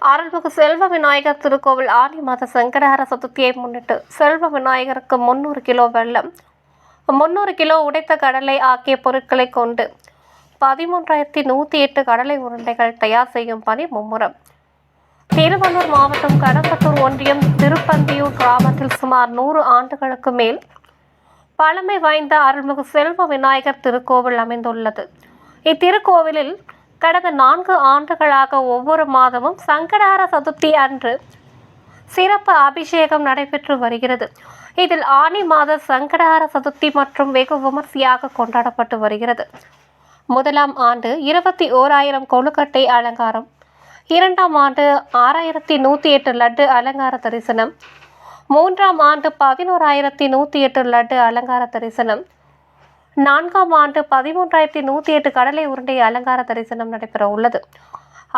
அருள்மிகு செல்வ விநாயகர் திருக்கோவில் ஆடி மாத சங்கடஹர சதுர்த்தியை முன்னிட்டு செல்வ விநாயகருக்கு 300 கிலோ வெல்லம், 300 கிலோ உடைத்த கடலை ஆகிய பொருட்களை கொண்டு 13,108 கடலை உருண்டைகள் தயார் செய்யும் பணி மும்முரம். திருவள்ளூர் மாவட்டம் கடம்பத்தூர் ஒன்றியம் திருப்பந்தியூர் கிராமத்தில் சுமார் 100 ஆண்டுகளுக்கு மேல் பழமை வாய்ந்த அருள்மிகு செல்வ விநாயகர் திருக்கோவில் அமைந்துள்ளது. இத்திருக்கோவிலில் கடந்த 4 ஆண்டுகளாக ஒவ்வொரு மாதமும் சங்கடஹர சதுர்த்தி அன்று சிறப்பு அபிஷேகம் நடைபெற்று வருகிறது. இதில் ஆனி மாத சங்கடஹர சதுர்த்தி மற்றும் வெகு விமர்சையாக கொண்டாடப்பட்டு வருகிறது. முதலாம் ஆண்டு 21,000 கொழுக்கட்டை அலங்காரம், 2ஆம் ஆண்டு 6,108 லட்டு அலங்கார தரிசனம், 3ஆம் ஆண்டு 11,108 லட்டு அலங்கார தரிசனம், 4ஆம் ஆண்டு 13,108 கடலை உருண்டை அலங்கார தரிசனம் நடைபெற உள்ளது.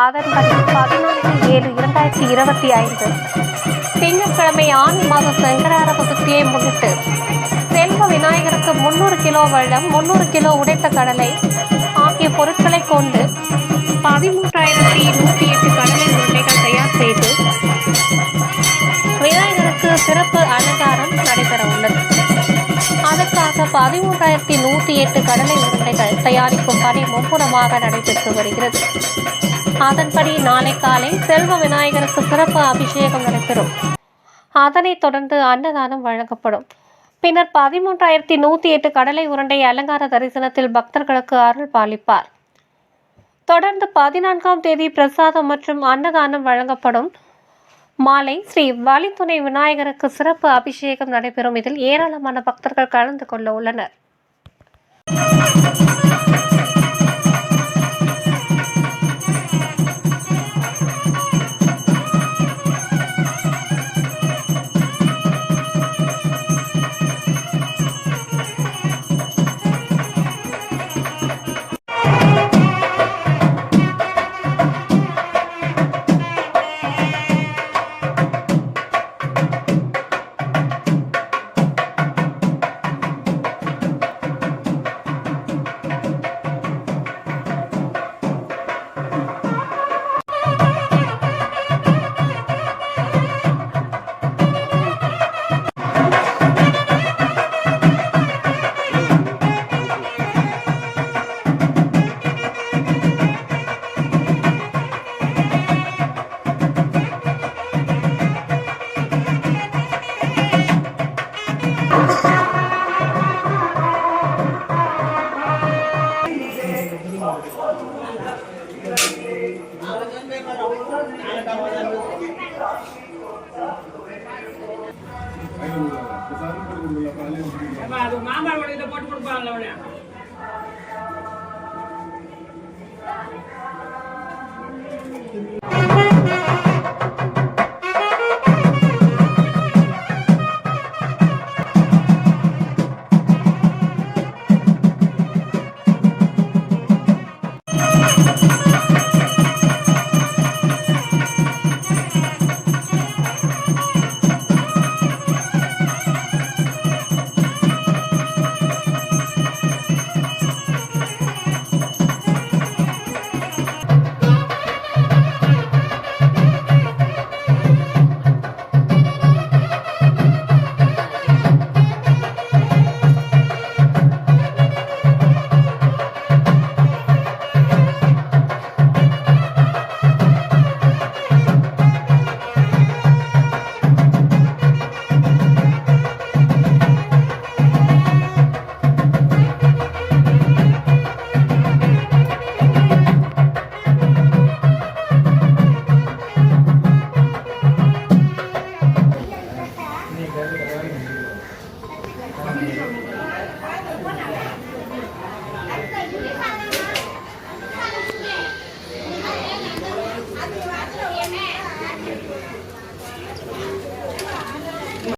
அதன்படி 14/7/2025 திங்கட்கிழமை ஆனி மாத சங்கடஹர சதுர்த்தியை முன்னிட்டு செல்வ விநாயகருக்கு 300 கிலோ வெல்லம், 300 கிலோ உடைத்த கடலை ஆகிய பொருட்களை கொண்டு 13,108 கடலை உருண்டைகள் தயார் செய்து விநாயகருக்கு சிறப்பு அலங்காரம் நடைபெற உள்ளது. அதற்காக 13,108 கடலை உருண்டைகள் தயாரிக்கும் பணி மும்முரமாக நடைபெற்று வருகிறது. அதன்படி நாளை காலை செல்வ விநாயகருக்கு சிறப்பு அபிஷேகம் நடைபெறும். அதனைத் தொடர்ந்து அன்னதானம் வழங்கப்படும். பின்னர் 13,108 கடலை உருண்டை அலங்கார தரிசனத்தில் பக்தர்களுக்கு அருள் பாலிப்பார். தொடர்ந்து 14ஆம் தேதி பிரசாதம் மற்றும் அன்னதானம் வழங்கப்படும். மாலை ஸ்ரீ வலித்துணை விநாயகருக்கு சிறப்பு அபிஷேகம் நடைபெறும். இதில் ஏராளமான பக்தர்கள் கலந்து கொள்ள உள்ளனர். மாமா போட்டு கொடுப்பாங்க.